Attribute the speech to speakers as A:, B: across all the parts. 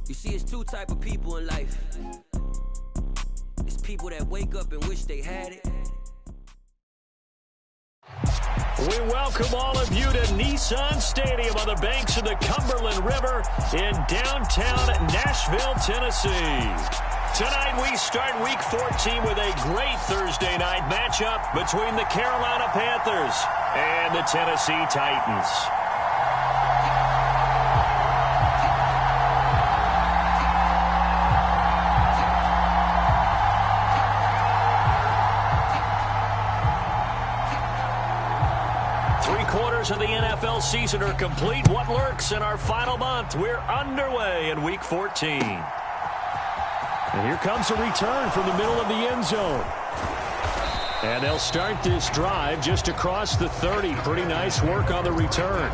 A: You see, it's two type of people in life. It's people that wake up and wish they had it.
B: We welcome all of you to Nissan Stadium on the banks of the Cumberland River in downtown Nashville, Tennessee. Tonight we start Week 14 with a great Thursday night matchup between the Carolina Panthers and the Tennessee Titans. Three-quarters of the NFL season are complete. What lurks in our final month? We're underway in Week 14.
C: And here comes a return from the middle of the end zone. And they'll start this drive just across the 30. Pretty nice work on the return.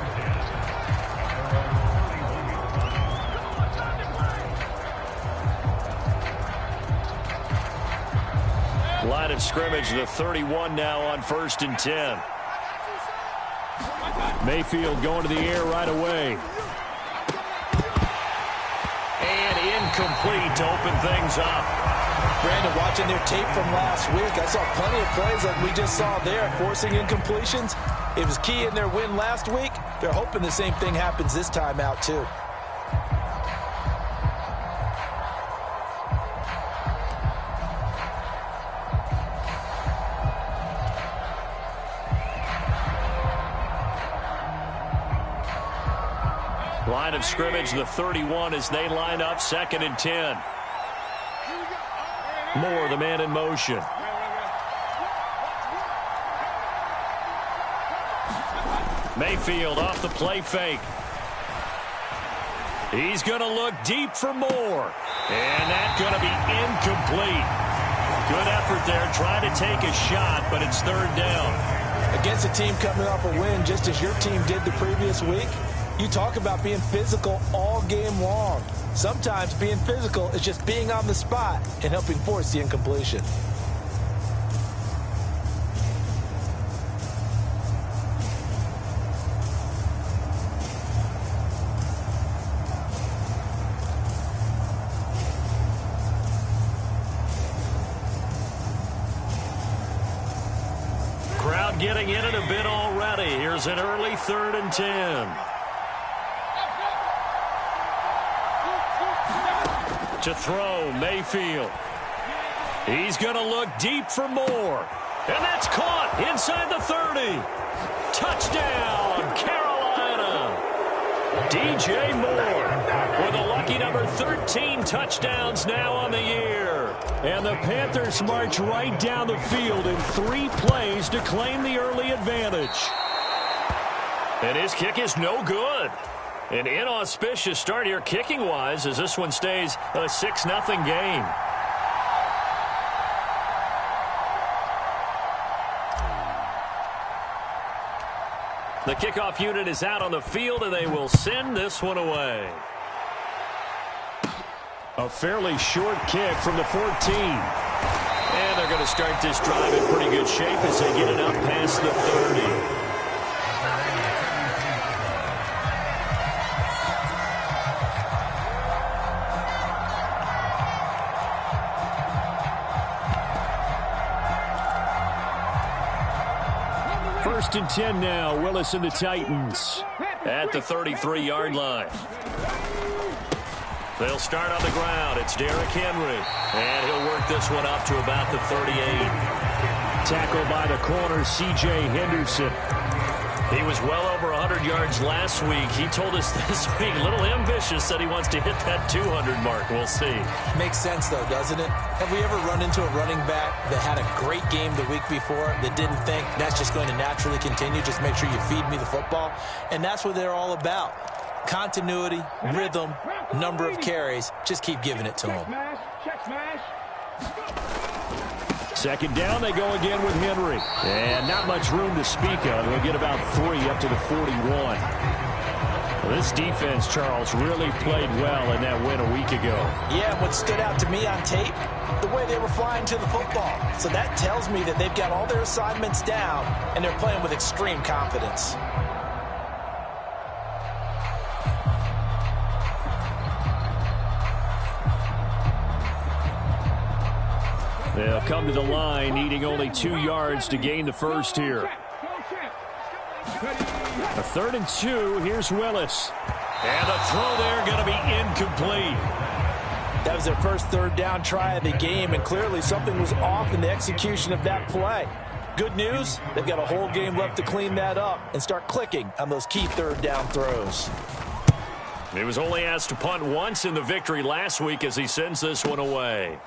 B: Line of scrimmage, the 31 now on 1st and 10.
C: Mayfield going to the air right away.
B: And incomplete to open things up.
D: Brandon, watching their tape from last week, I saw plenty of plays like we just saw there, forcing incompletions. It was key in their win last week. They're hoping the same thing happens this time out, too.
B: Line of scrimmage, the 31 as they line up 2nd and 10. Moore, the man in motion. Mayfield off the play fake. He's going to look deep for Moore. And that's going to be incomplete. Good effort there, trying to take a shot, but it's 3rd down.
D: Against a team coming off a win, just as your team did the previous week, you talk about being physical all game long. Sometimes being physical is just being on the spot and helping force the incompletion.
B: Crowd getting in it a bit already. Here's an early 3rd and 10. To throw, Mayfield. He's going to look deep for Moore. And that's caught inside the 30. Touchdown, Carolina. DJ Moore with a lucky number 13 touchdowns now on the year.
C: And the Panthers march right down the field in 3 plays to claim the early advantage.
B: And his kick is no good. An inauspicious start here kicking-wise as this one stays a 6-0 game. The kickoff unit is out on the field, and they will send this one away.
C: A fairly short kick from the 14.
B: And they're going to start this drive in pretty good shape as they get it up past the 30.
C: First and 10 now. Willis and the Titans.
B: At the 33-yard line. They'll start on the ground. It's Derrick Henry. And he'll work this one up to about the 38.
C: Tackled by the corner, C.J. Henderson.
B: He was well over 100 yards last week. He told us this week, a little ambitious, said he wants to hit that 200 mark. We'll see.
D: Makes sense, though, doesn't it? Have we ever run into a running back that had a great game the week before that didn't think that's just going to naturally continue? Just make sure you feed me the football. And that's what they're all about. Continuity, rhythm, number of carries. Just keep giving it to them.
C: Second down, they go again with Henry. And not much room to speak of. They'll get about 3 up to the 41. Well, this defense, Charles, really played well in that win a week ago.
D: Yeah, what stood out to me on tape, the way they were flying to the football. So that tells me that they've got all their assignments down, and they're playing with extreme confidence.
C: They'll come to the line, needing only 2 yards to gain the first here. A 3rd and 2. Here's Willis. And the throw there going to be incomplete.
D: That was their first 3rd down try of the game, and clearly something was off in the execution of that play. Good news, they've got a whole game left to clean that up and start clicking on those key 3rd down throws.
C: He was only asked to punt once in the victory last week as he sends this one away.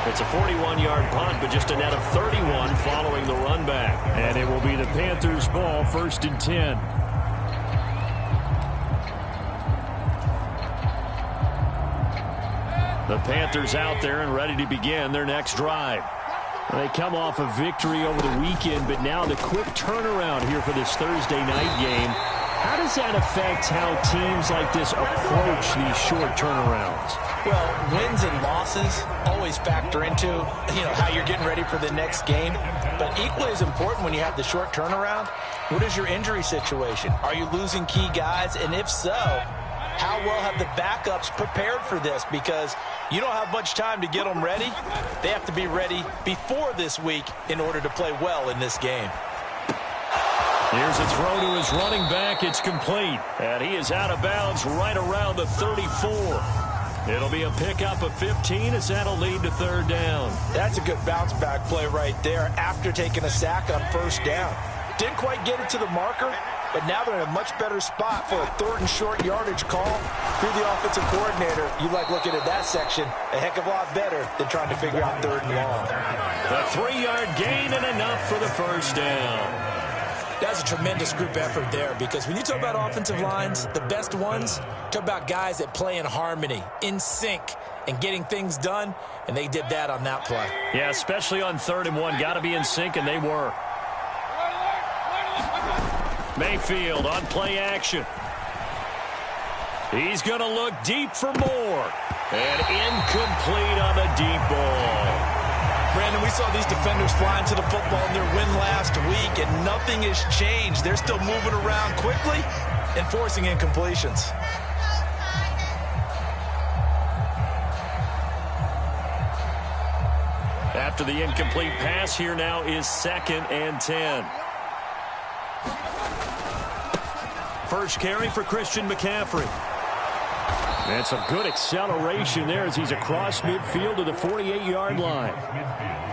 C: It's a 41-yard punt, but just a net of 31 following the run back. And it will be the Panthers' ball, 1st and 10. The Panthers out there and ready to begin their next drive. They come off a victory over the weekend, but now the quick turnaround here for this Thursday night game. How does that affect how teams like this approach these short turnarounds?
D: Well, wins and losses always factor into, how you're getting ready for the next game. But equally as important when you have the short turnaround, what is your injury situation? Are you losing key guys? And if so, how well have the backups prepared for this? Because you don't have much time to get them ready. They have to be ready before this week in order to play well in this game.
C: Here's a throw to his running back. It's complete. And he is out of bounds right around the 34. It'll be a pickup of 15 as that'll lead to 3rd down.
D: That's a good bounce-back play right there after taking a sack on 1st down. Didn't quite get it to the marker, but now they're in a much better spot for a 3rd and short yardage call. Through the offensive coordinator, you like looking at that section a heck of a lot better than trying to figure out 3rd and long.
C: A 3-yard gain and enough for the 1st down.
D: That's a tremendous group effort there, because when you talk about offensive lines, the best ones, talk about guys that play in harmony, in sync, and getting things done, and they did that on that play.
C: Yeah, especially on 3rd and 1. Got to be in sync, and they were. Mayfield on play action. He's going to look deep for more. And incomplete on the deep ball.
D: Brandon, we saw these defenders flying to the football in their win last week, and nothing has changed. They're still moving around quickly and forcing incompletions.
C: After the incomplete pass, here now is 2nd and 10. First carry for Christian McCaffrey. That's a good acceleration there as he's across midfield to the 48-yard line.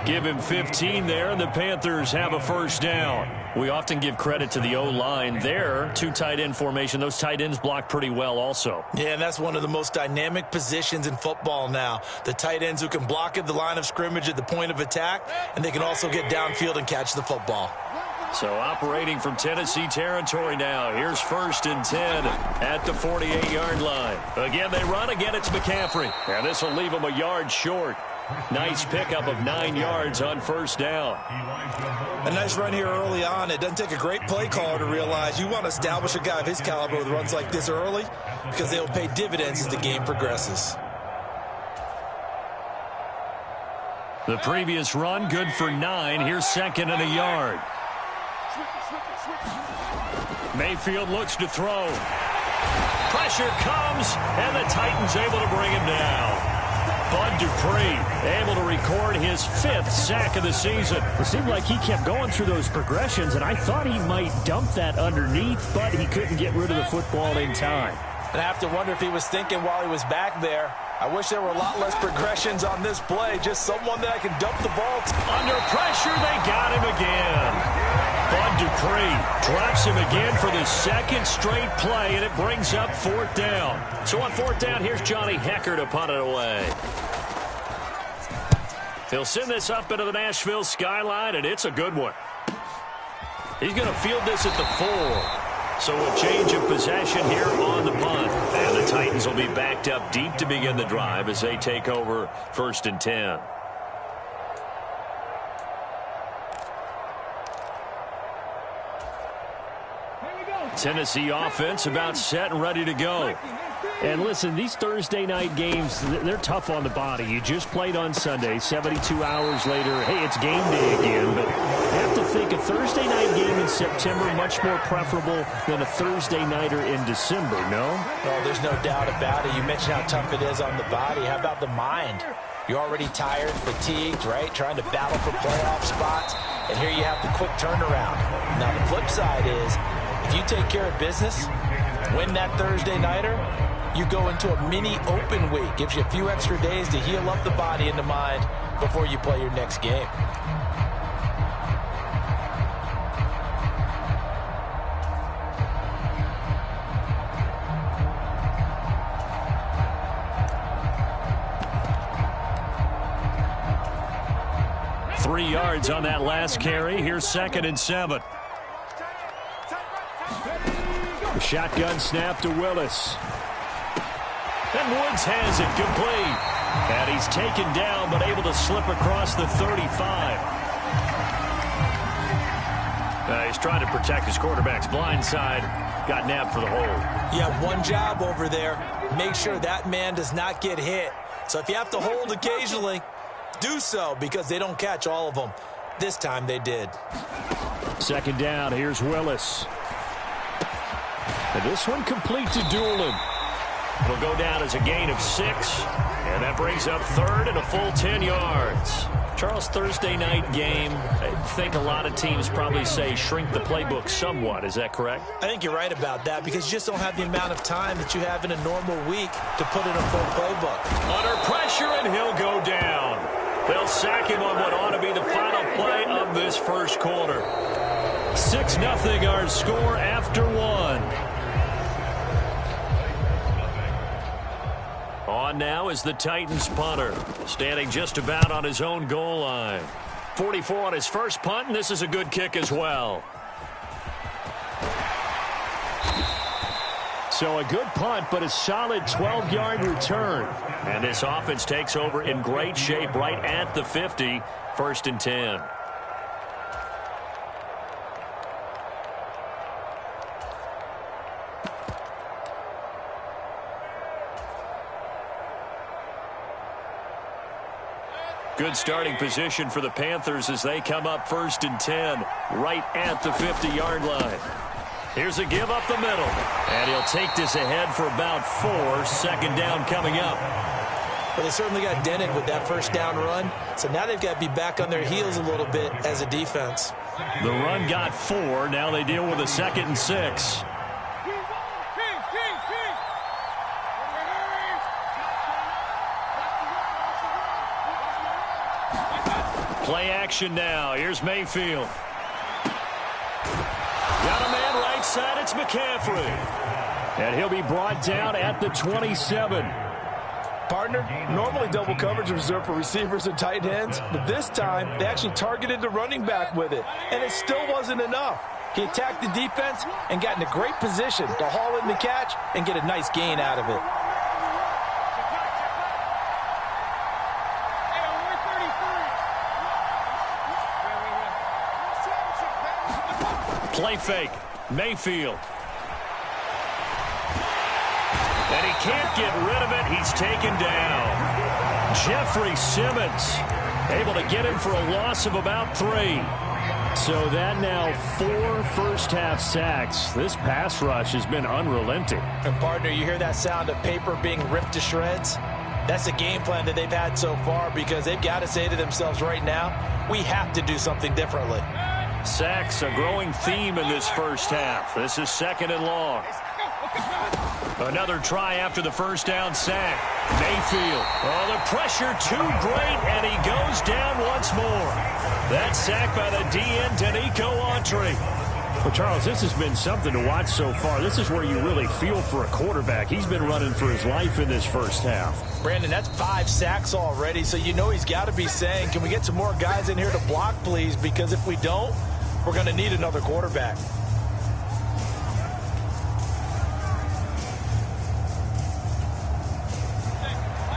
C: Give him 15 there, and the Panthers have a 1st down. We often give credit to the O-line there. 2 tight end formation. Those tight ends block pretty well also.
D: Yeah, and that's one of the most dynamic positions in football now. The tight ends who can block at the line of scrimmage at the point of attack, and they can also get downfield and catch the football.
C: So operating from Tennessee territory now. Here's 1st and 10 at the 48-yard line. Again, they run. Again, it's McCaffrey. And this will leave them a yard short. Nice pickup of 9 yards on 1st down.
D: A nice run here early on. It doesn't take a great play caller to realize you want to establish a guy of his caliber with runs like this early, because they will pay dividends as the game progresses.
C: The previous run, good for 9. Here's 2nd and a yard. Mayfield looks to throw. Pressure comes, and the Titans able to bring him down. Bud Dupree able to record his 5th sack of the season.
E: It seemed like he kept going through those progressions, and I thought he might dump that underneath, but he couldn't get rid of the football in time.
D: And I have to wonder if he was thinking while he was back there, I wish there were a lot less progressions on this play, just someone that I can dump the ball to.
C: Under pressure, they got him again. Bud Dupree drops him again for the 2nd straight play, and it brings up 4th down. So on 4th down, here's Johnny Hecker to punt it away. He'll send this up into the Nashville skyline, and it's a good one. He's going to field this at the 4. So a change of possession here on the punt. And the Titans will be backed up deep to begin the drive as they take over 1st and 10. Tennessee offense about set and ready to go.
E: And listen, these Thursday night games, they're tough on the body. You just played on Sunday, 72 hours later. Hey, it's game day again, but have to think a Thursday night game in September much more preferable than a Thursday nighter in December, no?
D: Oh, there's no doubt about it. You mentioned how tough it is on the body. How about the mind? You're already tired, fatigued, right? Trying to battle for playoff spots. And here you have the quick turnaround. Now, the flip side is, if you take care of business, win that Thursday nighter, you go into a mini open week. Gives you a few extra days to heal up the body and the mind before you play your next game.
B: Three yards on that last carry. Here's 2nd and 7.
E: The shotgun snap to Willis.
B: And Woods has it complete. And he's taken down but able to slip across the 35. He's trying to protect his quarterback's blind side. Got nabbed for the hold.
D: You have one job over there. Make sure that man does not get hit. So if you have to hold occasionally, do so, because they don't catch all of them. This time they did.
E: 2nd down. Here's Willis. And this one complete to Doolin.
B: It'll go down as a gain of 6. And that brings up 3rd and a full 10 yards.
C: Charles, Thursday night game, I think a lot of teams probably say shrink the playbook somewhat. Is that correct?
D: I think you're right about that, because you just don't have the amount of time that you have in a normal week to put in a full playbook.
B: Under pressure, and he'll go down. They'll sack him on what ought to be the final play of this first quarter.
C: 6-0 our score after 1.
B: On now is the Titans punter, standing just about on his own goal line. 44 on his first punt, and this is a good kick as well.
E: So a good punt, but a solid 12-yard return.
B: And this offense takes over in great shape right at the 50, 1st and 10. Good starting position for the Panthers as they come up 1st and 10, right at the 50-yard line. Here's a give up the middle, and he'll take this ahead for about 4. 2nd down coming up.
D: Well, they certainly got dented with that first down run, so now they've got to be back on their heels a little bit as a defense.
B: The run got 4. Now they deal with a 2nd and 6. Play action now. Here's Mayfield. Got a man right side. It's McCaffrey.
E: And he'll be brought down at the 27.
F: Partner, normally double coverage is reserved for receivers and tight ends, but this time they actually targeted the running back with it, and it still wasn't enough. He attacked the defense and got in a great position to haul in the catch and get a nice gain out of it.
B: Play fake. Mayfield. And he can't get rid of it. He's taken down. Jeffrey Simmons able to get him for a loss of about 3.
E: So that now 4 first-half sacks. This pass rush has been unrelenting.
D: And, partner, you hear that sound of paper being ripped to shreds? That's the game plan that they've had so far, because they've got to say to themselves right now, we have to do something differently.
B: Sacks, a growing theme in this first half. This is 2nd and long. Another try after the first down sack. Mayfield. Oh, the pressure too great, and he goes down once more. That sack by the DN, Danico Autry.
E: Well, Charles, this has been something to watch so far. This is where you really feel for a quarterback. He's been running for his life in this first half.
D: Brandon, that's 5 sacks already, so you know he's got to be saying, can we get some more guys in here to block, please? Because if we don't, we're going to need another quarterback.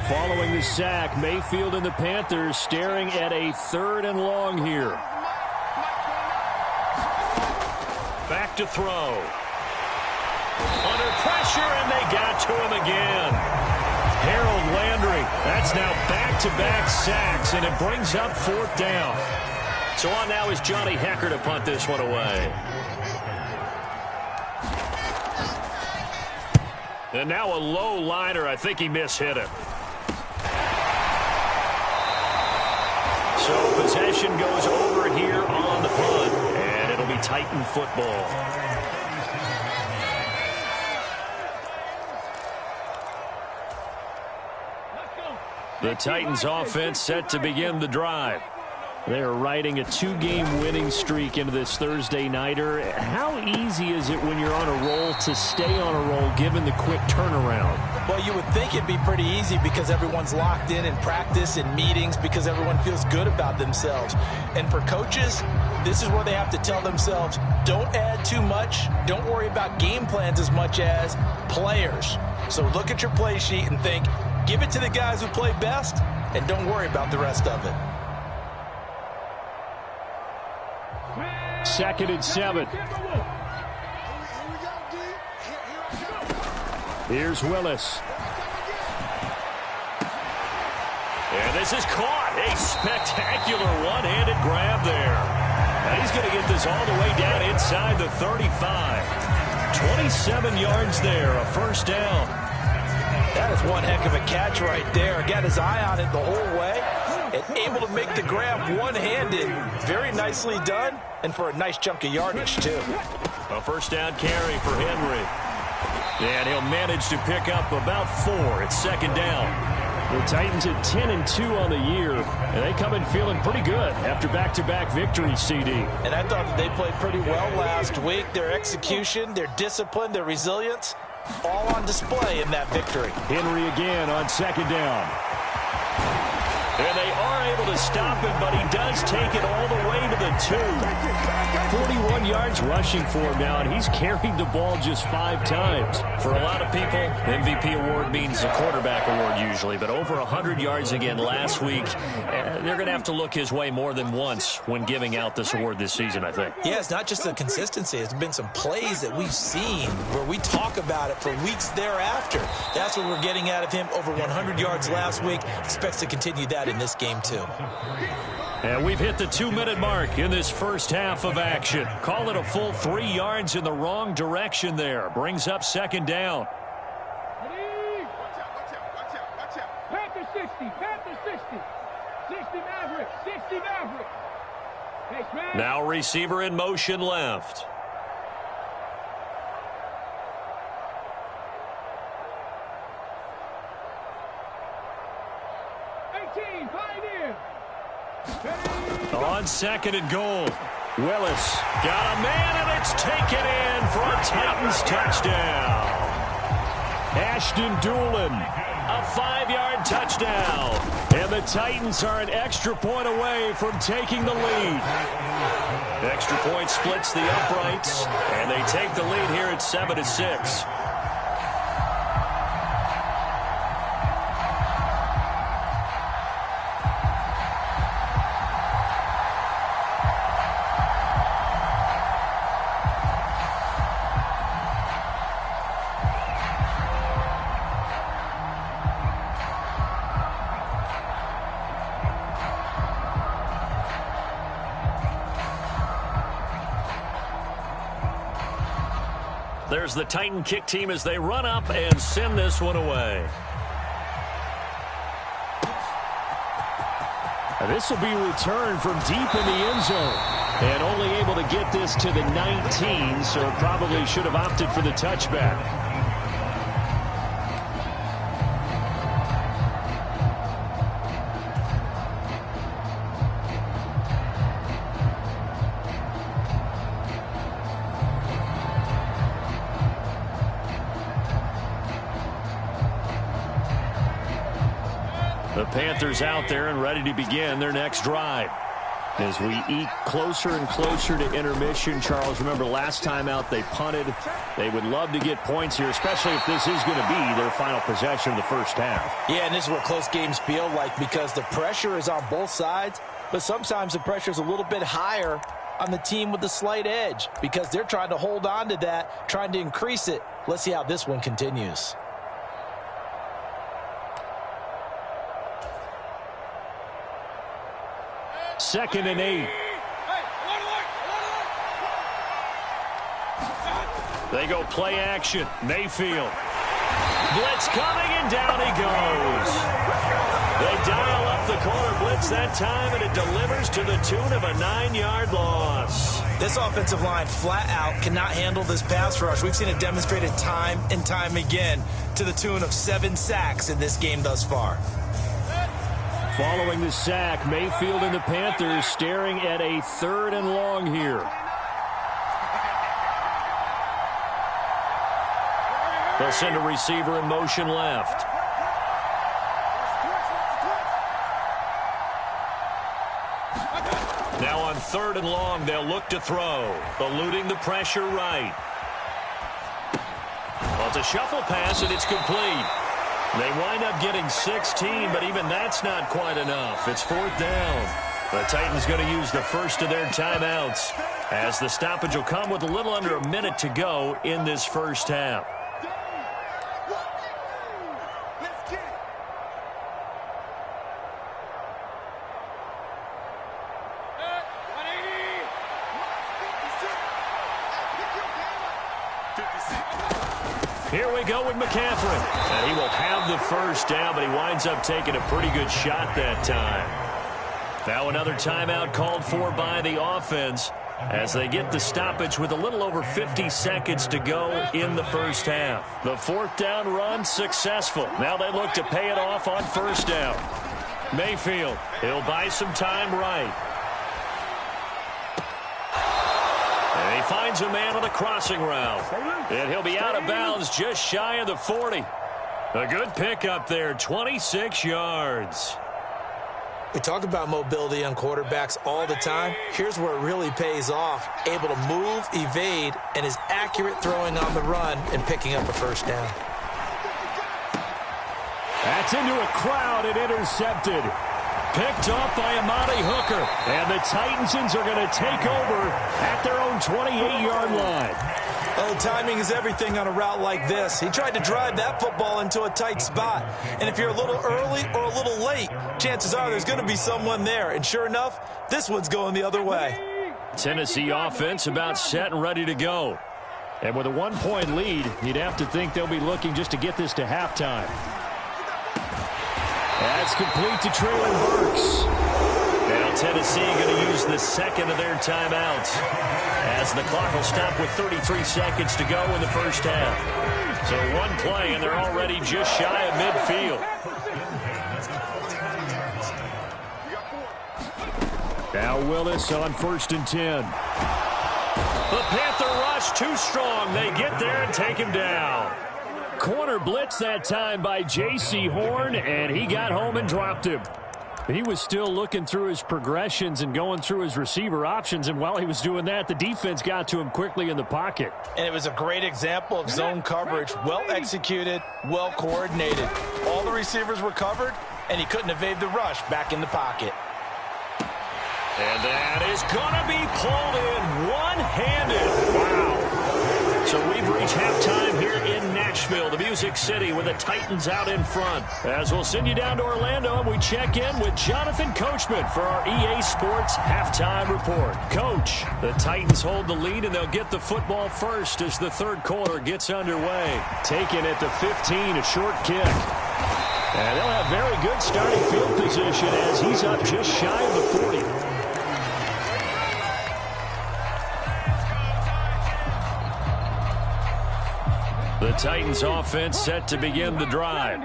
E: Following the sack, Mayfield and the Panthers staring at a 3rd and long here.
B: Back to throw. Under pressure, and they got to him again. Harold Landry. That's now back-to-back sacks, and it brings up 4th down. So on now is Johnny Hecker to punt this one away. And now a low liner. I think he mishit it. So possession goes over here on the punt. And it'll be Titan football. The Titans offense set to begin the drive. They're riding a 2-game winning streak into this Thursday nighter. How easy is it when you're on a roll to stay on a roll given the quick turnaround?
D: Well, you would think it'd be pretty easy because everyone's locked in practice and meetings because everyone feels good about themselves. And for coaches, this is where they have to tell themselves, don't add too much. Don't worry about game plans as much as players. So look at your play sheet and think, give it to the guys who play best and don't worry about the rest of it.
C: 2nd and 7. Here's Willis.
B: And this is caught. A spectacular one-handed grab there. Now he's going to get this all the way down inside the 35. 27 yards there, a first down.
D: That is one heck of a catch right there. Got his eye on it the whole way. And able to make the grab one-handed. Very nicely done. And for a nice chunk of yardage, too.
B: A first down carry for Henry. And he'll manage to pick up about 4. It's 2nd down.
C: The Titans at 10-2 on the year. And they come in feeling pretty good after back-to-back victories, CD.
D: And I thought that they played pretty well last week. Their execution, their discipline, their resilience, all on display in that victory.
C: Henry again on 2nd down.
B: And they are able to stop him, but he does take it all the way to the 2.
C: 41 yards rushing for him now, and he's carried the ball just 5 times.
B: For a lot of people, MVP award means a quarterback award usually, but over 100 yards again last week. They're going to have to look his way more than once when giving out this award this season, I think.
D: Yeah, it's not just the consistency. It's been some plays that we've seen where we talk about it for weeks thereafter. That's what we're getting out of him. Over 100 yards last week. Expects to continue that in this game, too.
B: And we've hit the 2-minute mark in this first half of action. Call it a full 3 yards in the wrong direction there. Brings up 2nd down.
G: Panther 60, Panther 60. 60 Maverick, 60 Maverick. Thanks, man.
B: Now receiver in motion left. On 2nd and goal.
C: Willis.
B: Got a man, and it's taken in for a Titans touchdown.
C: Ashton Doolin.
B: A 5-yard touchdown.
C: And the Titans are an extra point away from taking the lead.
B: Extra point splits the uprights, and they take the lead here at 7-6. There's the Titan kick team as they run up and send this one away.
C: This will be returned from deep in the end zone. And only able to get this to the 19, so probably should have opted for the touchback.
B: The Panthers out there and ready to begin their next drive.
C: As we eke closer and closer to intermission, Charles, remember last time out they punted. They would love to get points here, especially if this is going to be their final possession of the first half.
D: Yeah, and this is what close games feel like because the pressure is on both sides, but sometimes the pressure is a little bit higher on the team with the slight edge because they're trying to hold on to that, trying to increase it. Let's see how this one continues.
C: Second and 8. They go play action. Mayfield. Blitz coming, and down he goes. They dial up the corner blitz that time, and it delivers to the tune of a 9-yard loss.
D: This offensive line flat out cannot handle this pass rush. We've seen it demonstrated time and time again to the tune of 7 sacks in this game thus far.
C: Following the sack, Mayfield and the Panthers staring at a 3rd and long here. They'll send a receiver in motion left. Now on 3rd and long, they'll look to throw, eluding the pressure right. Well, it's a shuffle pass, and it's complete. They wind up getting 16, but even that's not quite enough. It's 4th down. The Titans going to use the first of their timeouts, as the stoppage will come with a little under a minute to go in this first half. Here we go with McCaffrey. And he will have the first down, but he winds up taking a pretty good shot that time. Now another timeout called for by the offense as they get the stoppage with a little over 50 seconds to go in the first half. The 4th down run successful. Now they look to pay it off on 1st down. Mayfield, he'll buy some time right. And he finds a man on the crossing route. And he'll be out of bounds just shy of the 40. A good pickup there, 26 yards.
D: We talk about mobility on quarterbacks all the time. Here's where it really pays off. Able to move, evade, and is accurate throwing on the run and picking up a 1st down.
C: That's into a crowd and intercepted. Picked off by Amani Hooker. And the Titansons are going to take over at their own 28-yard line.
D: Oh, timing is everything on a route like this. He tried to drive that football into a tight spot. And if you're a little early or a little late, chances are there's going to be someone there. And sure enough, this one's going the other way.
C: Tennessee offense about set and ready to go. And with a 1-point lead, you'd have to think they'll be looking just to get this to halftime. That's complete to Traylon Burks. Now Tennessee going to use the 2nd of their timeouts, as the clock will stop with 33 seconds to go in the first half. So 1 play, and they're already just shy of midfield. Now Willis on 1st and 10. The Panther rush too strong. They get there and take him down. Corner blitz that time by J.C. Horn, and he got home and dropped him. He was still looking through his progressions and going through his receiver options, and while he was doing that, the defense got to him quickly in the pocket.
F: And it was a great example of zone coverage. Well executed, well coordinated. All the receivers were covered, and he couldn't evade the rush back in the pocket.
C: And that is going to be pulled in one-handed. Wow. So we've reached halftime here in Nashville, the Music City, with the Titans out in front. As we'll send you down to Orlando, and we check in with Jonathan Coachman for our EA Sports Halftime Report. Coach, the Titans hold the lead, and they'll get the football first as the 3rd quarter gets underway. Taken at the 15, a short kick. And they'll have very good starting field position as he's up just shy of the 40. The Titans offense set to begin the drive.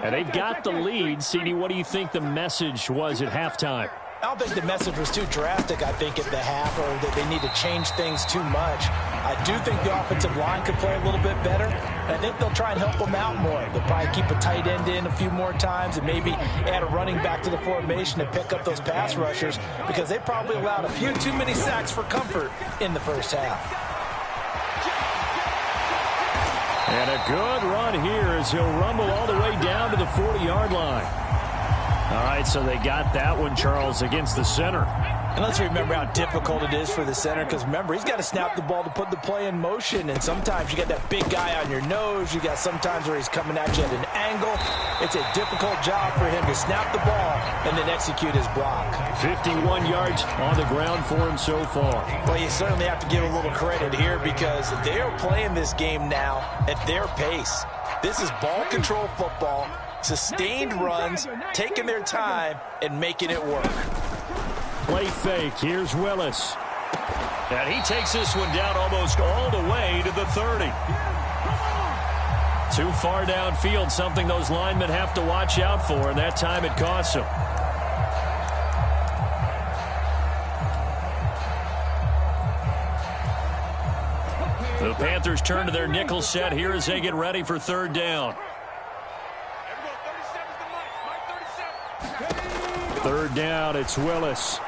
C: And they've got the lead. CD, what do you think the message was at halftime?
F: I don't think the message was too drastic, I think, at the half, or that they need to change things too much. I do think the offensive line could play a little bit better, and I think they'll try and help them out more. They'll probably keep a tight end in a few more times and maybe add a running back to the formation to pick up those pass rushers, because they probably allowed a few too many sacks for comfort in the first half.
C: And a good run here as he'll rumble all the way down to the 40-yard line. All right, so they got that one, Charles, against the center.
F: And let's remember how difficult it is for the center, because remember, he's got to snap the ball to put the play in motion, and sometimes you got that big guy on your nose. You got sometimes where he's coming at you at an angle. It's a difficult job for him to snap the ball and then execute his block.
C: 51 yards on the ground for him so far.
F: Well, you certainly have to give a little credit here, because they are playing this game now at their pace. This is ball control football, sustained runs, taking their time, and making it work.
C: Play fake. Here's Willis.
B: And he takes this one down almost all the way to the 30.
C: Too far downfield, something those linemen have to watch out for, and that time it costs them. The Panthers turn to their nickel set here as they get ready for third down. Third down, it's Willis.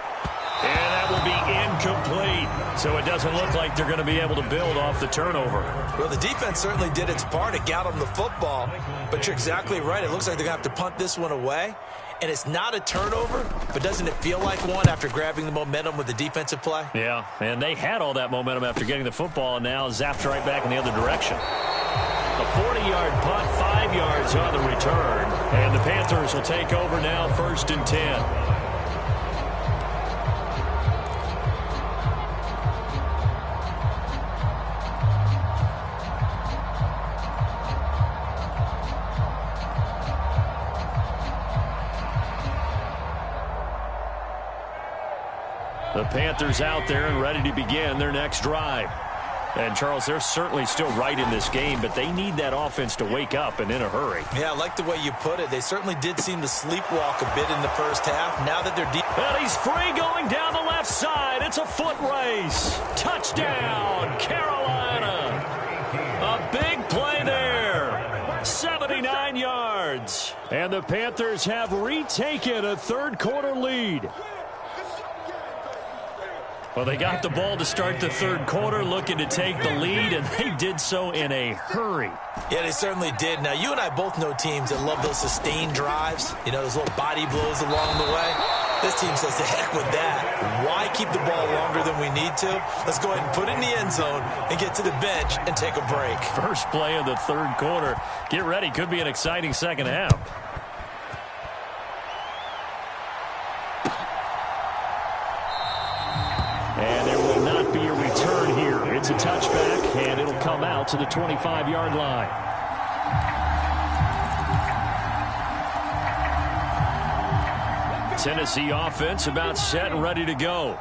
B: And that will be incomplete. So it doesn't look like they're going to be able to build off the turnover.
D: Well, the defense certainly did its part. It got them the football. But you're exactly right. It looks like they're going to have to punt this one away. And it's not a turnover, but doesn't it feel like one after grabbing the momentum with the defensive play?
C: Yeah, and they had all that momentum after getting the football, and now zapped right back in the other direction. A 40-yard punt, 5 yards on the return. And the Panthers will take over now, 1st and 10. The Panthers out there and ready to begin their next drive. And, Charles, they're certainly still right in this game, but they need that offense to wake up and in a hurry.
D: Yeah, I like the way you put it. They certainly did seem to sleepwalk a bit in the first half. Now that they're deep.
C: And he's free going down the left side. It's a foot race. Touchdown, Carolina. A big play there. 79 yards. And the Panthers have retaken a third-quarter lead. Well, they got the ball to start the third quarter, looking to take the lead, and they did so in a hurry.
D: Yeah, they certainly did. Now, you and I both know teams that love those sustained drives, you know, those little body blows along the way. This team says, the heck with that. Why keep the ball longer than we need to? Let's go ahead and put it in the end zone and get to the bench and take a break.
C: First play of the third quarter. Get ready. Could be an exciting second half. And there will not be a return here. It's a touchback, and it'll come out to the 25-yard line. Tennessee offense about set and ready to go.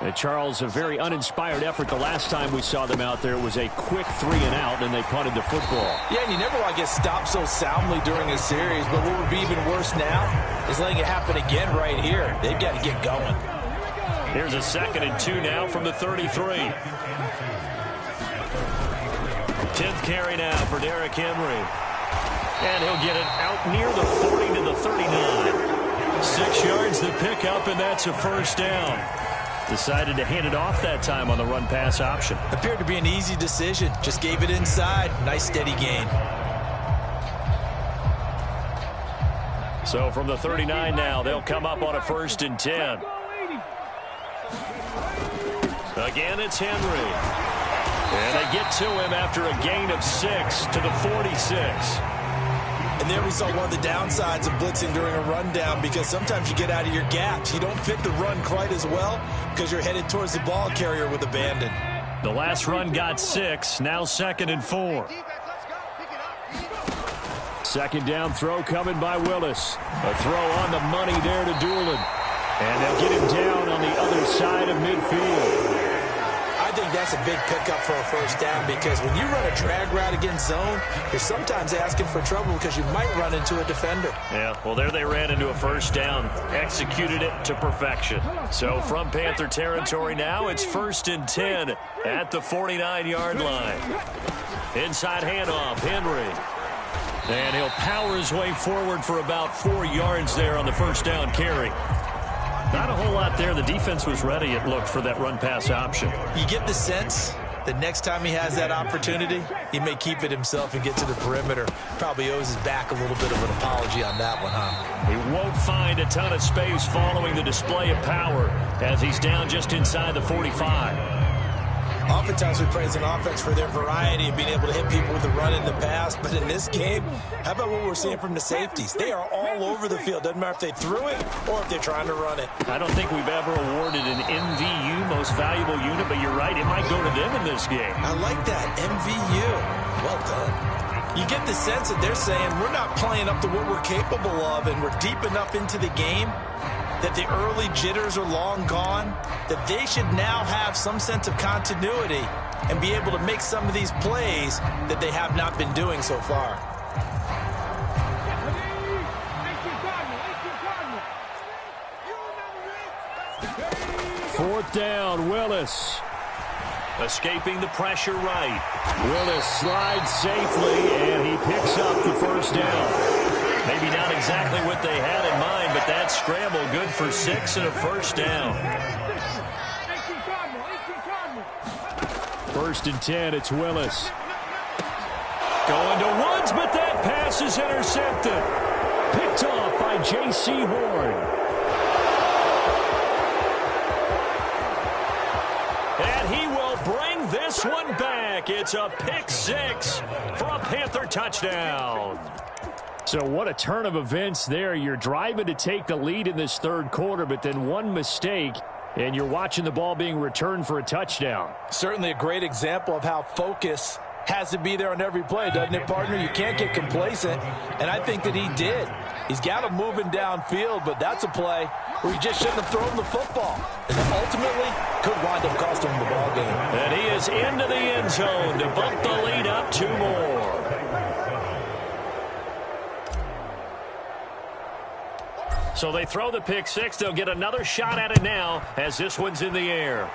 C: And Charles, a very uninspired effort the last time we saw them out there. It was a quick 3-and-out, and they punted the football.
F: Yeah, and you never want to get stopped so soundly during a series, but what would be even worse now is letting it happen again right here. They've got to get going.
C: Here's a 2nd and 2 now from the 33. 10th carry now for Derrick Henry. And he'll get it out near the 40 to the 39. 6 yards the pickup, and that's a first down. Decided to hand it off that time on the run-pass option.
D: Appeared to be an easy decision. Just gave it inside. Nice steady gain.
C: So from the 39 now, they'll come up on a 1st and 10. Again, it's Henry. And they get to him after a gain of 6 to the 46.
D: And there we saw one of the downsides of blitzing during a rundown, because sometimes you get out of your gaps. You don't fit the run quite as well because you're headed towards the ball carrier with abandon.
C: The last run got 6. Now 2nd and 4. Second down throw coming by Willis. A throw on the money there to Doolin. And they'll get him down on the other side of midfield.
D: I think that's a big pickup for a first down, because when you run a drag route against zone, you're sometimes asking for trouble because you might run into a defender.
C: Yeah, well, there they ran into a first down. Executed it to perfection. So from Panther territory now, it's 1st and 10 at the 49-yard line. Inside handoff, Henry. And he'll power his way forward for about 4 yards there on the first down carry. Not a whole lot there. The defense was ready, it looked, for that run-pass option.
D: You get the sense the next time he has that opportunity, he may keep it himself and get to the perimeter. Probably owes his back a little bit of an apology on that one, huh?
C: He won't find a ton of space following the display of power as he's down just inside the 45.
D: Oftentimes we praise an offense for their variety of being able to hit people with the run in the pass, but in this game, how about what we're seeing from the safeties? They are all over the field. Doesn't matter if they threw it or if they're trying to run it.
C: I don't think we've ever awarded an MVU, most valuable unit, but you're right, it might go to them in this game.
D: I like that, MVU. Well done. You get the sense that they're saying we're not playing up to what we're capable of, and we're deep enough into the game that the early jitters are long gone, that they should now have some sense of continuity and be able to make some of these plays that they have not been doing so far.
C: Fourth down, Willis. Escaping the pressure right. Willis slides safely, and he picks up the first down. Maybe not exactly what they had in mind, but that scramble good for 6 and a first down. 1st and 10, it's Willis. Going to Woods, but that pass is intercepted. Picked off by J.C. Horn. And he will bring this one back. It's a pick 6 for a Panther touchdown. So what a turn of events there. You're driving to take the lead in this third quarter, but then one mistake, and you're watching the ball being returned for a touchdown.
F: Certainly a great example of how focus has to be there on every play, doesn't it, partner? You can't get complacent, and I think that he did. He's got him moving downfield, but that's a play where he just shouldn't have thrown the football. And ultimately could wind up costing him the ball game.
C: And he is into the end zone to bump the lead up 2 more. So they throw the pick 6. They'll get another shot at it now as this one's in the air.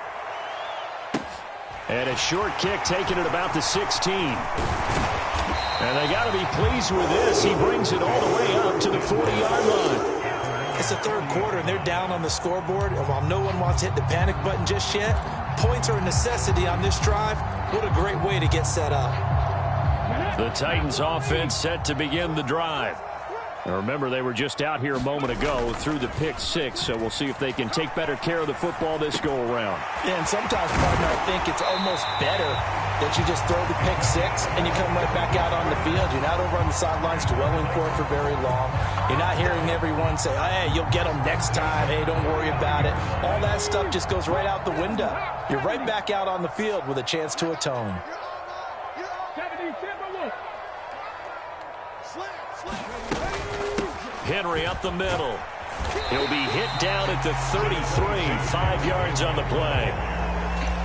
C: And a short kick taken at about the 16. And they got to be pleased with this. He brings it all the way up to the 40-yard line.
D: It's the third quarter, and they're down on the scoreboard. And while no one wants to hit the panic button just yet, points are a necessity on this drive. What a great way to get set up.
C: The Titans offense set to begin the drive. Now remember, they were just out here a moment ago through the pick 6, so we'll see if they can take better care of the football this go-around.
F: Yeah, and sometimes, partner, I think it's almost better that you just throw the pick 6 and you come right back out on the field. You're not over on the sidelines dwelling for it for very long. You're not hearing everyone say, oh, hey, you'll get them next time. Hey, don't worry about it. All that stuff just goes right out the window. You're right back out on the field with a chance to atone.
C: Henry up the middle. He'll be hit down at the 33, 5 yards on the play.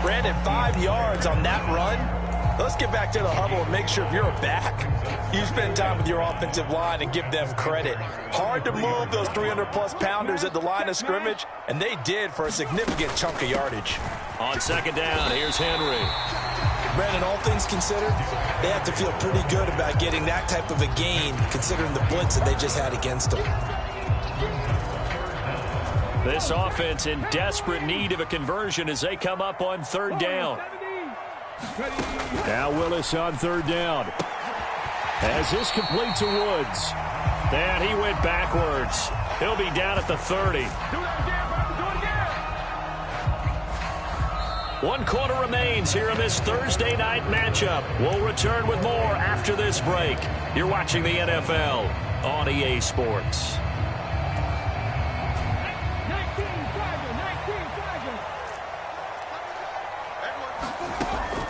F: Brandon, 5 yards on that run. Let's get back to the huddle and make sure if you're a back, you spend time with your offensive line and give them credit. Hard to move those 300-plus pounders at the line of scrimmage, and they did for a significant chunk of yardage.
C: On 2nd down, here's Henry.
D: Brandon, all things considered, they have to feel pretty good about getting that type of a gain, considering the blitz that they just had against them.
C: This offense in desperate need of a conversion as they come up on 3rd down. Now Willis on 3rd down. As this complete to Woods. And he went backwards. He'll be down at the 30. 1 quarter remains here in this Thursday night matchup. We'll return with more after this break. You're watching the NFL on EA Sports.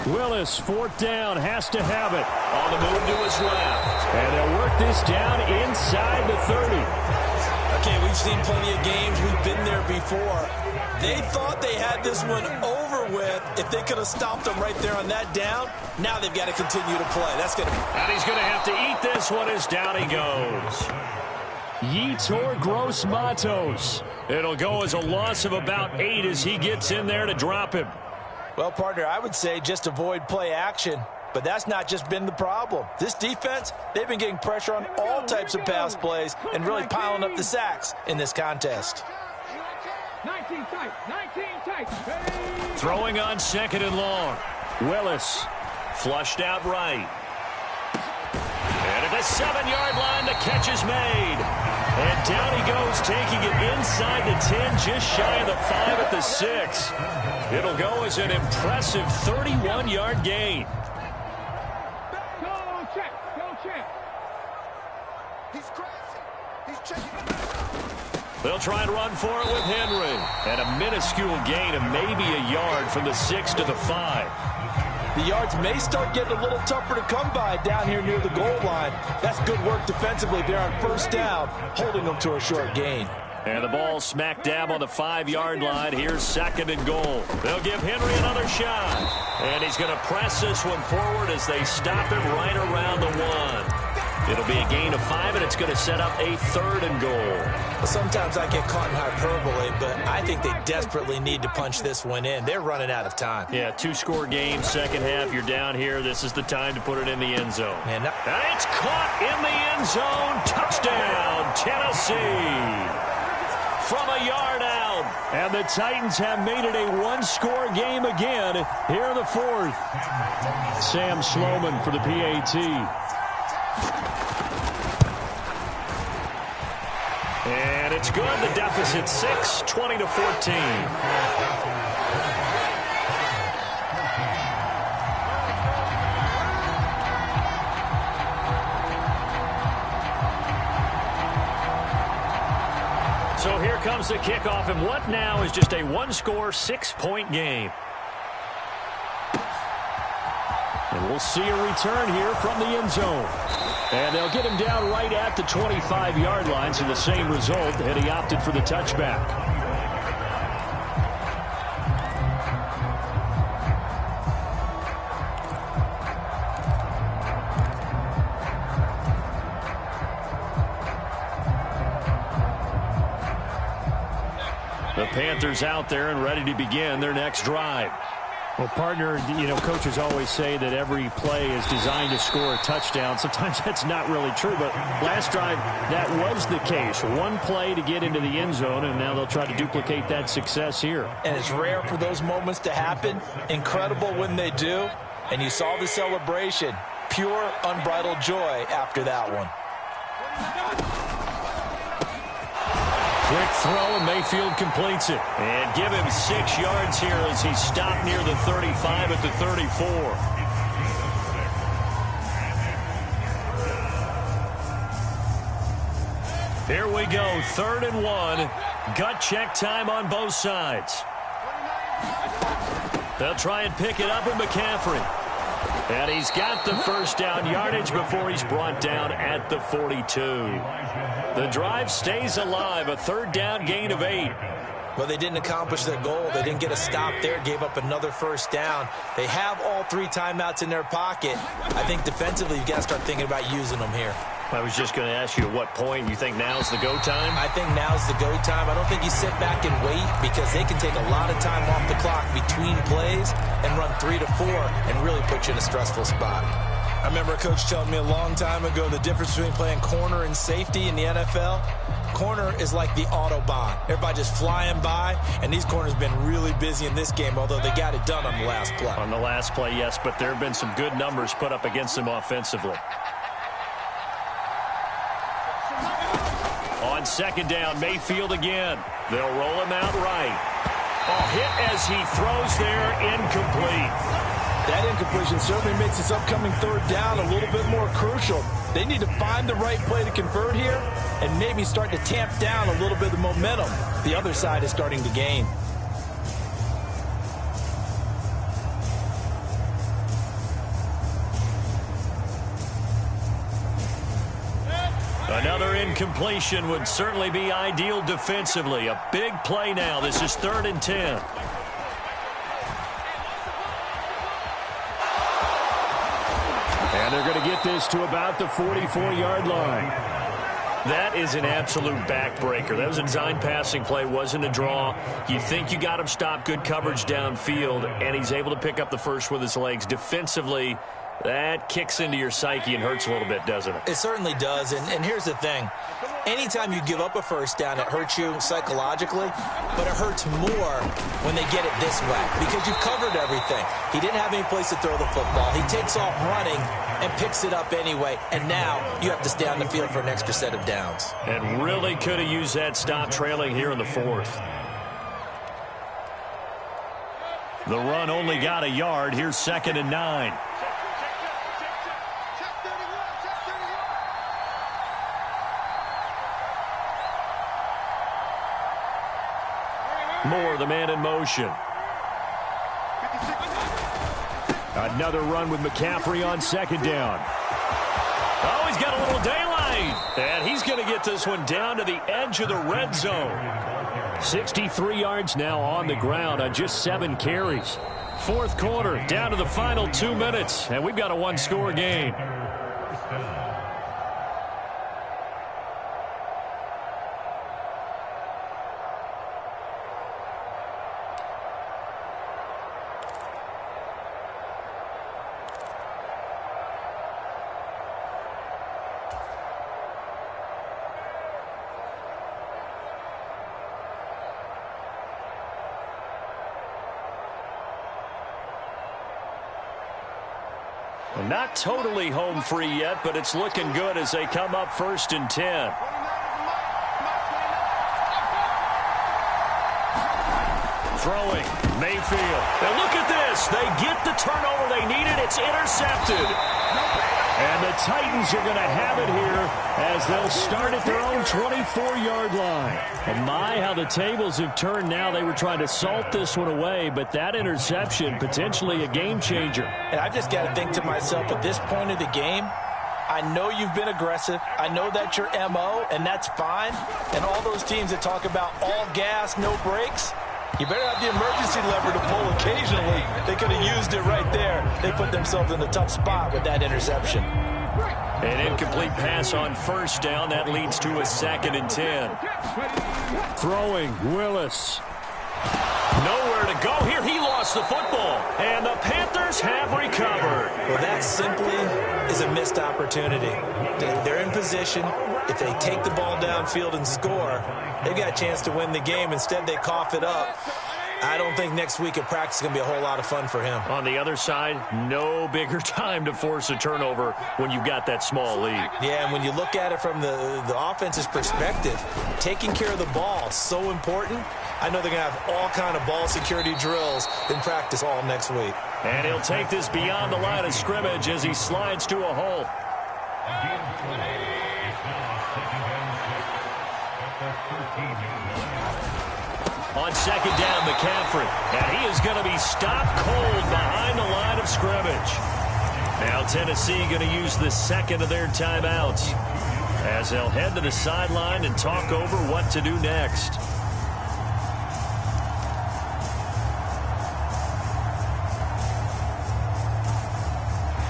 C: Willis, 4th down, has to have it. On the move to his left. And they'll work this down inside the 30.
D: Okay, we've seen plenty of games. We've been there before. They thought they had this one over with if they could have stopped them right there on that down. Now they've got to continue to play. That's going to be...
C: And he's going to have to eat this one as down he goes. Yetur Gross-Matos. It'll go as a loss of about 8 as he gets in there to drop him.
F: Well, partner, I would say just avoid play action. But that's not just been the problem. This defense, they've been getting pressure on all types of pass plays and really piling up the sacks in this contest.
G: 19 tight, 19 tight.
C: Throwing on 2nd and long. Willis.
B: Flushed out right. And at the 7-yard line, the catch is made. And down he goes, taking it inside the 10, just shy of the 5 at the 6. It'll go as an impressive 31-yard gain.
G: Go check. Go check.
H: He's crazy. He's checking.
B: They'll try and run for it with Henry. And a minuscule gain of maybe a yard from the 6 to the 5.
F: The yards may start getting a little tougher to come by down here near the goal line. That's good work defensively there on first down, holding them to a short gain.
B: And the ball smack dab on the 5-yard line. Here's 2nd and goal. They'll give Henry another shot. And he's going to press this one forward as they stop him right around the 1. It'll be a gain of 5, and it's going to set up a 3rd and goal.
D: Well, sometimes I get caught in hyperbole, but I think they desperately need to punch this one in. They're running out of time.
B: Yeah, 2-score game, second half. You're down here. This is the time to put it in the end zone.
D: Man,
B: and it's caught in the end zone. Touchdown, Tennessee. From a yard out.
C: And the Titans have made it a 1-score game again here in the 4th. Sam Sloman for the PAT.
B: And it's good. The deficit 6, 20-14. So here comes the kickoff, and what now is just a 1-score, 6-point game.
C: And we'll see a return here from the end zone. And they'll get him down right at the 25-yard line, so the same result, and he opted for the touchback.
B: The Panthers out there and ready to begin their next drive.
C: Well, partner, you know, coaches always say that every play is designed to score a touchdown. Sometimes that's not really true, but last drive, that was the case. One play to get into the end zone, and now they'll try to duplicate that success here.
F: And it's rare for those moments to happen. Incredible when they do. And you saw the celebration. Pure, unbridled joy after that one.
B: Quick throw, and Mayfield completes it. And give him 6 yards here as he stopped near the 35 at the 34. Here we go, 3rd and 1. Gut check time on both sides. They'll try and pick it up with McCaffrey. And he's got the first down yardage before he's brought down at the 42. The drive stays alive, a 3rd down gain of 8.
D: Well, they didn't accomplish their goal. They didn't get a stop there, gave up another first down. They have all 3 timeouts in their pocket. I think defensively you've got to start thinking about using them here.
B: I was just going to ask you at what point you think now's the go time?
D: I think now's the go time. I don't think you sit back and wait because they can take a lot of time off the clock between plays and run 3 to 4 and really put you in a stressful spot. I remember a coach telling me a long time ago the difference between playing corner and safety in the NFL. Corner is like the Autobahn. Everybody just flying by, and these corners have been really busy in this game, although they got it done on the last play.
B: On the last play, yes, but there have been some good numbers put up against them offensively. On 2nd down, Mayfield again. They'll roll him out right. Oh, hit as he throws there, incomplete.
F: That incompletion certainly makes this upcoming 3rd down a little bit more crucial. They need to find the right play to convert here and maybe start to tamp down a little bit of the momentum the other side is starting to gain.
B: Another incompletion would certainly be ideal defensively. A big play now. This is 3rd and 10.
C: And they're going to get this to about the 44-yard line.
B: That is an absolute backbreaker. That was a design passing play, wasn't a draw. You think you got him stopped, good coverage downfield, and he's able to pick up the first with his legs. Defensively, that kicks into your psyche and hurts a little bit, doesn't it?
D: It certainly does, and here's the thing. Anytime you give up a first down, it hurts you psychologically, but it hurts more when they get it this way because you've covered everything. He didn't have any place to throw the football. He takes off running and picks it up anyway, and now you have to stay on the field for an extra set of downs.
C: And really could have used that stop trailing here in the fourth. The run only got a yard. Here's 2nd and 9. Moore, the man in motion. Another run with McCaffrey on 2nd down. Oh, he's got a little daylight. And he's going to get this one down to the edge of the red zone. 63 yards now on the ground on just 7 carries. Fourth quarter, down to the final 2 minutes. And we've got a one-score game. Not totally home free yet, but it's looking good as they come up 1st and 10. Throwing, Mayfield. And look at this. They get the turnover they needed. It's intercepted. And the Titans are going to have it here as they'll start at their own 24-yard line. And my, how the tables have turned now. They were trying to salt this one away, but that interception, potentially a game changer.
F: And I've just got to think to myself, at this point of the game, I know you've been aggressive. I know that's your MO, and that's fine. And all those teams that talk about all gas, no brakes, you better have the emergency lever to pull occasionally. They could have used it right there. They put themselves in a tough spot with that interception.
C: An incomplete pass on 1st down. That leads to a 2nd and 10. Throwing, Willis. Nowhere to go here. He lost the football. And the Panthers have recovered.
D: Well, that simply is a missed opportunity. They're in position. If they take the ball downfield and score, they've got a chance to win the game. Instead, they cough it up. I don't think next week at practice is going to be a whole lot of fun for him.
C: On the other side, no bigger time to force a turnover when you've got that small lead.
D: Yeah, and when you look at it from the offense's perspective, taking care of the ball is so important. I know they're going to have all kind of ball security drills in practice all next week.
C: And he'll take this beyond the line of scrimmage as he slides to a hole. On 2nd down, McCaffrey. And he is going to be stopped cold behind the line of scrimmage. Now Tennessee going to use the 2nd of their timeouts as they'll head to the sideline and talk over what to do next.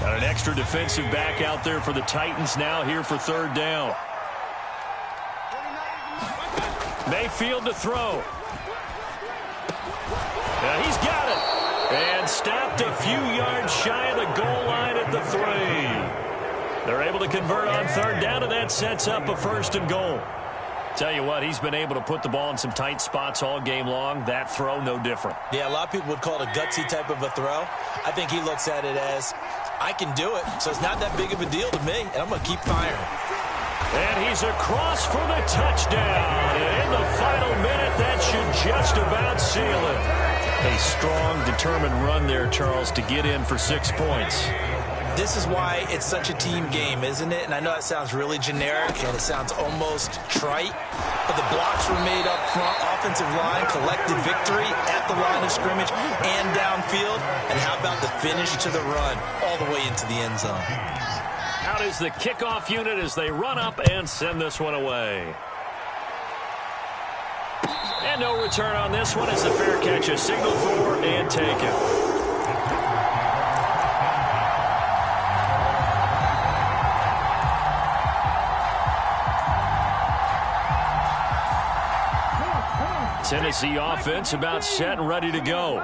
C: Got an extra defensive back out there for the Titans now here for 3rd down. Mayfield to throw. Now he's got it. And stopped a few yards shy of the goal line at the 3. They're able to convert on 3rd down, and that sets up a 1st and goal. Tell you what, he's been able to put the ball in some tight spots all game long. That throw, no different.
D: Yeah, a lot of people would call it a gutsy type of a throw. I think he looks at it as, I can do it, so it's not that big of a deal to me, and I'm going to keep firing.
C: And he's across for the touchdown. And in the final minute, that should just about seal it. A strong, determined run there, Charles, to get in for 6 points.
D: This is why it's such a team game, isn't it? And I know it sounds really generic and it sounds almost trite, but the blocks were made up front, offensive line, collected victory at the line of scrimmage and downfield. And how about the finish to the run all the way into the end zone?
C: Out is the kickoff unit as they run up and send this one away. And no return on this one as the fair catch is signaled for and taken. Tennessee offense about set and ready to go.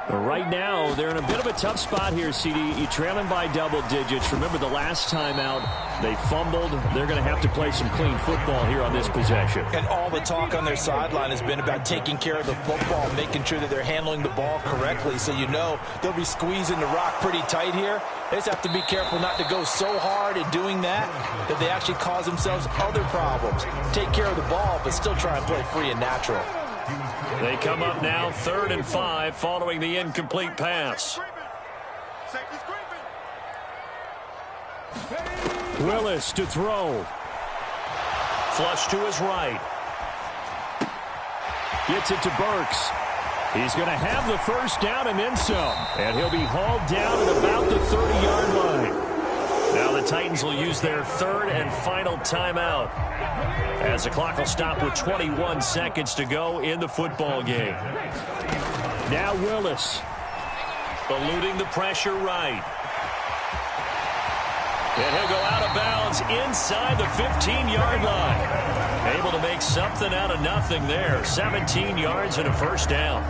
C: Right now, they're in a bit of a tough spot here, CD. You're trailing by double digits. Remember the last time out, they fumbled. They're going to have to play some clean football here on this possession.
F: And all the talk on their sideline has been about taking care of the football, making sure that they're handling the ball correctly. So you know they'll be squeezing the rock pretty tight here. They just have to be careful not to go so hard in doing that they actually cause themselves other problems. Take care of the ball, but still try and play free and natural.
C: They come up now 3rd and 5 following the incomplete pass. Willis to throw. Flush to his right. Gets it to Burks. He's going to have the first down and then some. And he'll be hauled down at about the 30-yard line. Now the Titans will use their 3rd and final timeout, as the clock will stop with 21 seconds to go in the football game. Now Willis, eluding the pressure right. And he'll go out of bounds inside the 15-yard line. Able to make something out of nothing there. 17 yards and a first down.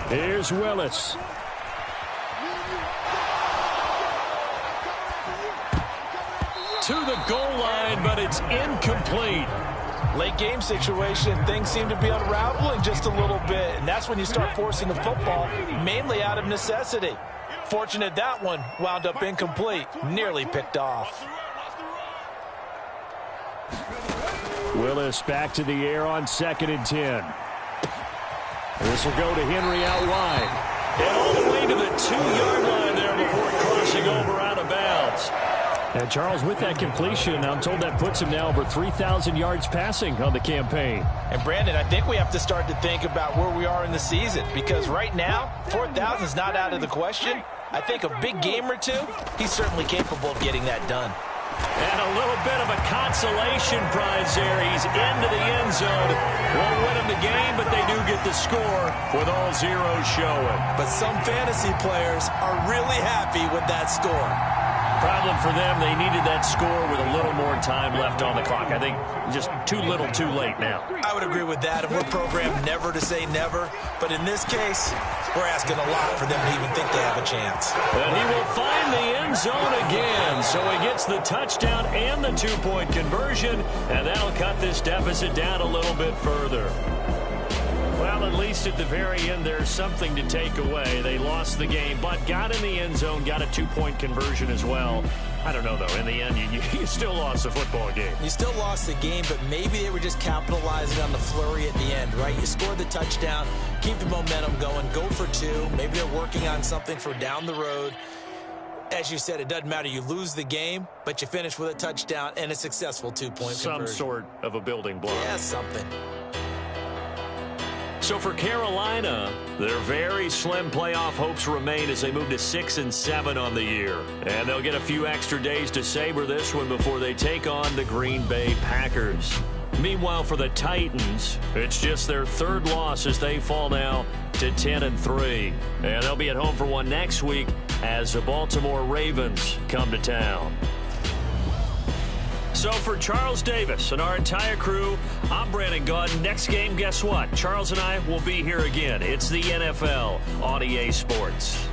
C: Here's Willis. To the goal line, but it's incomplete.
F: Late game situation, things seem to be unraveling just a little bit, and that's when you start forcing the football, mainly out of necessity. Fortunate that one wound up incomplete, nearly picked off.
C: Willis back to the air on 2nd and 10. This will go to Henry out wide. And all the way to the 2-yard line there before crossing over out of bounds. And Charles, with that completion, I'm told that puts him now over 3,000 yards passing on the campaign.
F: And Brandon, I think we have to start to think about where we are in the season, because right now, 4,000 is not out of the question. I think a big game or two, he's certainly capable of getting that done.
C: And a little bit of a consolation prize there. He's into the end zone. Won't win him the game, but they do get the score with all zeros showing.
D: But some fantasy players are really happy with that score.
C: Problem for them, they needed that score with a little more time left on the clock. I think just too little too late now.
D: I would agree with that, and we're programmed never to say never. But in this case, we're asking a lot for them to even think they have a chance.
C: And he will find the end zone again. So he gets the touchdown and the 2-point conversion, and that'll cut this deficit down a little bit further. Well, at least at the very end, there's something to take away. They lost the game, but got in the end zone, got a 2-point conversion as well. I don't know, though. In the end, you still lost the football game.
D: You still lost the game, but maybe they were just capitalizing on the flurry at the end, right? You scored the touchdown, keep the momentum going, go for 2. Maybe they're working on something for down the road. As you said, it doesn't matter. You lose the game, but you finish with a touchdown and a successful 2-point conversion.
C: Some sort of a building block.
D: Yeah, something.
C: So for Carolina, their very slim playoff hopes remain as they move to 6-7 on the year. And they'll get a few extra days to savor this one before they take on the Green Bay Packers. Meanwhile, for the Titans, it's just their 3rd loss as they fall now to 10-3. And they'll be at home for one next week as the Baltimore Ravens come to town. So for Charles Davis and our entire crew, I'm Brandon Gaudin. Next game, guess what? Charles and I will be here again. It's the NFL on EA Sports.